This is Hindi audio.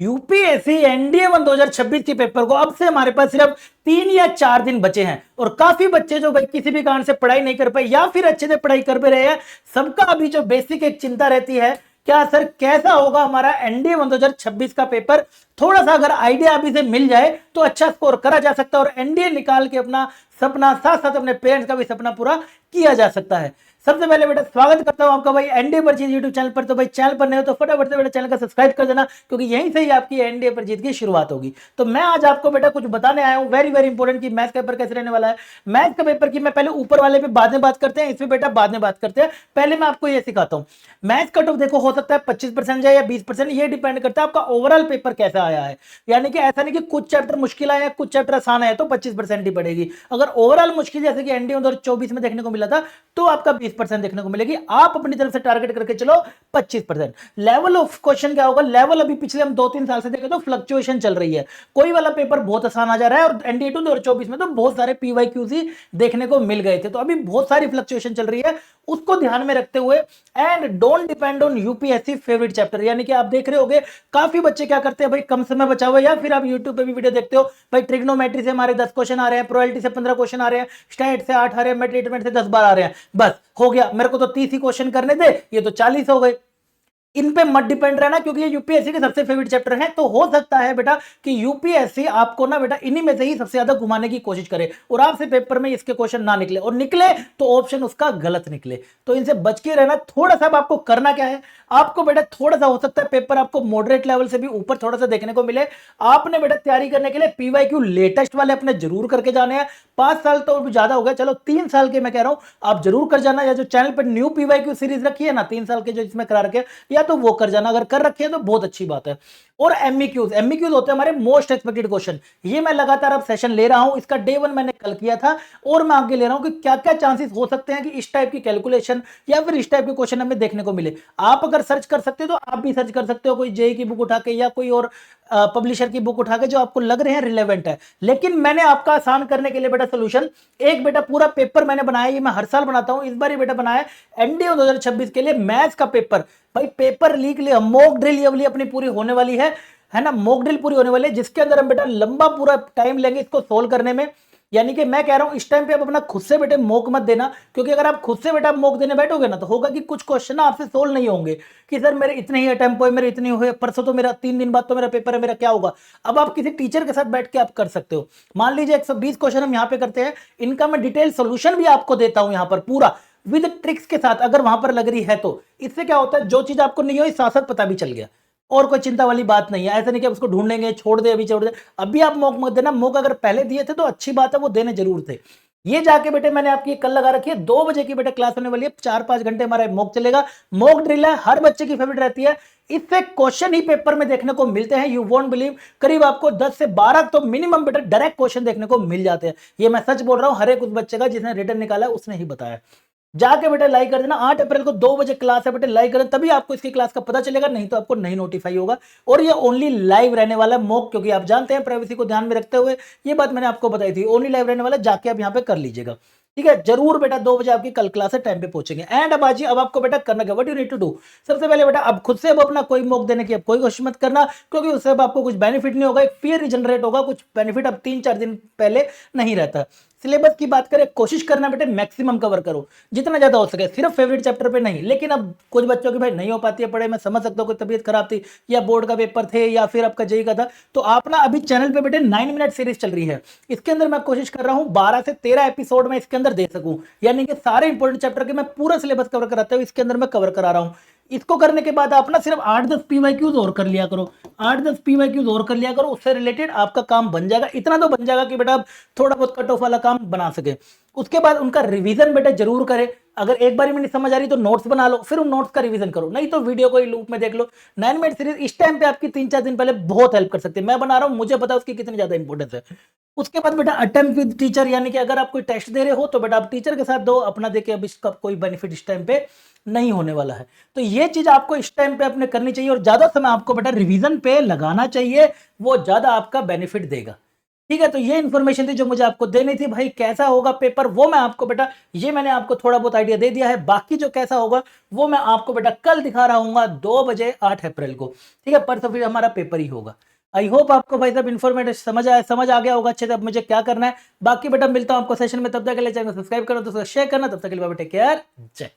यूपीएससी एनडीए 1 2026 के पेपर को अब से हमारे पास सिर्फ 3 या 4 दिन बचे हैं और काफी बच्चे जो भाई किसी भी कारण से पढ़ाई नहीं कर पाए या फिर अच्छे से पढ़ाई कर भी रहे हैं, सबका अभी जो बेसिक एक चिंता रहती है, क्या सर कैसा होगा हमारा एनडीए 1 2026 का पेपर। थोड़ा सा अगर आइडिया अभी से मिल जाए तो अच्छा स्कोर करा जा सकता है और एनडीए निकाल के अपना सपना साथ साथ अपने पेरेंट्स का भी सपना पूरा किया जा सकता है। सबसे पहले बेटा स्वागत करता हूं आपका भाई एनडीए पर जीत यूट्यूब चैनल पर। तो भाई चैनल पर नहीं हो तो फटाफट से बेटा चैनल का सब्सक्राइब कर देना, क्योंकि यहीं से ही आपकी एनडीए पर जीत की शुरुआत होगी। तो मैं आज आपको बेटा कुछ बताने आया हूं वेरी वेरी इंपॉर्टेंट कि मैथ का पेपर कैसे रहने वाला है। मैथ का पेपर की मैं पहले ऊपर वाले पे बाद में बात करते हैं, इसमें बेटा बाद में बात करते हैं। पहले मैं आपको ये सिखाता हूं। मैथ कट ऑफ देखो हो सकता है 25% जाए या 20%, ये डिपेंड करता है आपका ओवरऑल पेपर कैसा आया है। यानी कि ऐसा नहीं कि कुछ चैप्टर मुश्किल आया कुछ चैप्टर आसान आया तो 25% ही पड़ेगी। अगर ओवरऑल मुश्किल जैसे कि एनडीए 2024 में देखने को मिला था तो आपका 20% देखने को मिलेगी। आप अपनी तरफ से टारगेट करके चलो 25%। लेवल ऑफ क्वेश्चन क्या होगा, लेवल अभी पिछले हम 2-3 साल से देखें तो फ्लक्चुएशन चल रही है। कोई वाला पेपर बहुत आसान आ जा रहा है और एनडीए 2024 में तो बहुत सारे पीवाईक्यूज ही देखने को मिल गए थे, तो अभी बहुत सारी फ्लक्चुएशन चल रही है, उसको ध्यान में रखते हुए and don't depend on UPSC favourite chapter. यानी कि आप देख रहे होगे काफी बच्चे क्या करते हैं भाई, कम समय बचा हुआ या फिर आप यूट्यूब पे भी वीडियो देखते हो भाई, ट्रिग्नोमेट्री से हमारे 10 क्वेश्चन आ रहे हैं, प्रोबेबिलिटी से 15 क्वेश्चन आ रहे हैं, स्टैट से 8 आ रहे हैं, मेट से 10-12 आ रहे हैं, बस हो गया मेरे को तो 30 ही क्वेश्चन करने दे, ये तो 40 हो गए। इन पे मत डिपेंड रहना, क्योंकि ये यूपीएससी के सबसे फेवरेट चैप्टर हैं। तो हो सकता है बेटा कि यूपीएससी आपको ना बेटा इन्हीं में से ही सबसे ज्यादा घुमाने की कोशिश करे और आपसे पेपर में इसके क्वेश्चन ना निकले, और निकले तो ऑप्शन उसका गलत निकले। तो इनसे बच के रहना। थोड़ा सा आपको करना क्या है, आपको बेटा थोड़ा सा हो सकता है पेपर आपको मॉडरेट लेवल से भी ऊपर थोड़ा सा देखने को मिले। आपने बेटा तैयारी करने के लिए पीवाईक्यू लेटेस्ट वाले अपने जरूर करके जाने हैं। 5 साल तो ज्यादा हो गया, चलो 3 साल के मैं कह रहा हूं आप जरूर कर जाना, या जो चैनल पर न्यू पीवाईक्यू सीरीज रखी है ना 3 साल के जो इसमें करा रखे, या तो वो कर जाना, अगर कर रखे हैं तो बहुत अच्छी बात है। और एमईक्यूज होते हैं हमारे मोस्ट एक्सपेक्टेड क्वेश्चन। ये मैं लगातार अब सेशन ले रहा हूं, इसका डे 1 मैंने कल किया था और मैं आगे ले रहा हूं कि क्या क्या चांसेस हो सकते हैं कि इस टाइप की कैलकुलेशन या फिर इस टाइप के क्वेश्चन हमें देखने को मिले। आप अगर सर्च कर सकते हो तो आप भी सर्च कर सकते हो, कोई जेई की बुक उठा के या कोई और पब्लिशर की बुक उठा के जो आपको लग रहे हैं रिलेवेंट है। लेकिन मैंने आपका आसान करने के लिए बेटा सोल्यूशन एक बेटा पूरा पेपर मैंने बनाया, ये मैं हर साल बनाता हूं, इस बार ये बेटा बनाया एनडीए 2026 के लिए मैथ्स का पेपर। भाई पेपर लीक लिए मॉक ड्रिल ये वाली अपनी पूरी होने वाली है ना, मॉक ड्रिल पूरी होने वाली है, जिसके अंदर हम बेटा लंबा पूरा टाइम लेंगे इसको सोल्व करने में। यानी कि मैं कह रहा हूं इस टाइम पे आप अपना खुद से बेटे मॉक मत देना, क्योंकि अगर आप खुद से बेटा मॉक देने बैठोगे ना तो होगा कि कुछ क्वेश्चन ना आपसे सोल्व नहीं होंगे कि सर मेरे इतने ही अटेम्प्ट हुए, मेरे इतने हुए, परसों तो मेरा 3 दिन बाद तो मेरा पेपर है, मेरा क्या होगा। अब आप किसी टीचर के साथ बैठ के आप कर सकते हो। मान लीजिए 120 क्वेश्चन हम यहाँ पे करते हैं, इनका मैं डिटेल सोल्यूशन भी आपको देता हूं यहाँ पर पूरा विद ट्रिक्स के साथ, अगर वहां पर लग रही है तो। इससे क्या होता है जो चीज आपको नहीं हुई साथ साथ पता भी चल गया और कोई चिंता वाली बात नहीं है। ऐसा नहीं कि उसको ढूंढेंगे छोड़ दे, अभी छोड़ दे, अभी आप मौका मत देना। मौका अगर पहले दिए थे तो अच्छी बात है, वो देने जरूर थे। ये जाके बेटे मैंने आपकी कल लगा रखी है 2 बजे की बेटे क्लास होने वाली है, 4-5 घंटे हमारा मॉक चलेगा। मॉक ड्रिल है, हर बच्चे की फेवरेट रहती है। इससे क्वेश्चन ही पेपर में देखने को मिलते हैं, यू वोंट बिलीव, करीब आपको 10 से 12 तो मिनिमम बेटा डायरेक्ट क्वेश्चन देखने को मिल जाते हैं। ये मैं सच बोल रहा हूं, हर एक उस बच्चे का जिसने रिटर्न निकाला है उसने ही बताया। जाके बेटा लाइक कर देना। 8 अप्रैल को 2 बजे क्लास है बेटे, लाइक कर देना, तभी आपको इसकी क्लास का पता चलेगा, नहीं तो आपको नहीं नोटिफाई होगा। और ये ओनली लाइव रहने वाला मॉक, क्योंकि आप जानते हैं प्राइवेसी को ध्यान में रखते हुए ये बात मैंने आपको बताई थी, ओनली लाइव रहने वाला। जाके आप यहाँ पे कर लीजिएगा, ठीक है। जरूर बेटा 2 बजे आपकी कल क्लास है, टाइम पे पहुंचेंगे। एंड अब आज अब आपको बेटा करना क्या, what you need to do. सबसे पहले बेटा अब खुद से अब अपना कोई मॉक देने की अब कोई कोशिश मत करना, क्योंकि उससे अब आपको कुछ बेनिफिट नहीं होगा, एक फियर जनरेट होगा, कुछ बेनिफिट अब 3-4 दिन पहले नहीं रहता। सिलेबस की बात करें, कोशिश करना बेटे मैक्सिमम कवर करो जितना ज्यादा हो सके, सिर्फ फेवरेट चैप्टर पे नहीं। लेकिन अब कुछ बच्चों की भाई नहीं हो पाती है पढ़े, मैं समझ सकता हूँ, कोई तबीयत खराब थी या बोर्ड का पेपर थे या फिर आपका जेई का था, तो आप ना अभी चैनल पे बेटे 9 मिनट सीरीज चल रही है, इसके अंदर मैं कोशिश कर रहा हूँ 12 से 13 एपिसोड में इसके अंदर दे सकूं। यानी कि सारे इंपॉर्टेंट चैप्टर के मैं पूरा सिलेबस कवर कराता हूँ, इसके अंदर मैं कवर करा रहा हूँ। इसको करने के बाद आप ना सिर्फ 8-10 पीवाईक्यूज और कर लिया करो, 8-10 पीवाईक्यूज और कर लिया करो, उससे रिलेटेड आपका काम बन जाएगा। इतना तो बन जाएगा कि बेटा आप थोड़ा बहुत कट ऑफ वाला काम बना सके। उसके बाद उनका रिवीजन बेटा जरूर करें। अगर एक बार में नहीं समझ आ रही तो नोट्स बना लो, फिर उन नोट्स का रिवीजन करो, नहीं तो वीडियो को लूप में देख लो। 9 मिनट सीरीज इस टाइम पे आपकी 3-4 दिन पहले बहुत हेल्प कर सकती है। मैं बना रहा हूं, मुझे पता है उसकी कितनी ज्यादा इंपॉर्टेंस है। उसके बाद बेटा अटेम्प्ट विद टीचर, यानी कि अगर आप कोई टेस्ट दे रहे हो तो बेटा आप टीचर के साथ दो, अपना देके अब इसका कोई बेनिफिट इस टाइम पे नहीं होने वाला है। तो ये चीज आपको इस टाइम पे अपने करनी चाहिए और ज्यादा समय आपको बेटा रिवीजन पे लगाना चाहिए, वो ज्यादा आपका बेनिफिट देगा। ठीक है, तो ये इन्फॉर्मेशन थी जो मुझे आपको देनी थी भाई। कैसा होगा पेपर वो मैं आपको बेटा, ये मैंने आपको थोड़ा बहुत आइडिया दे दिया है, बाकी जो कैसा होगा वो मैं आपको बेटा कल दिखा रहा हूँ 2 बजे 8 अप्रैल को। ठीक है, परसों फिर हमारा पेपर ही होगा। आई होप आपको भाई साहब इन्फॉर्मेटिव समझ आ गया होगा अच्छे से अब मुझे क्या करना है। बाकी बेटा मिलता हूं आपको सेशन में, तब तक के लिए चैनल सब्सक्राइब करना, दोस्तों शेयर करना, तब तक के लिए टेक केयर, जय।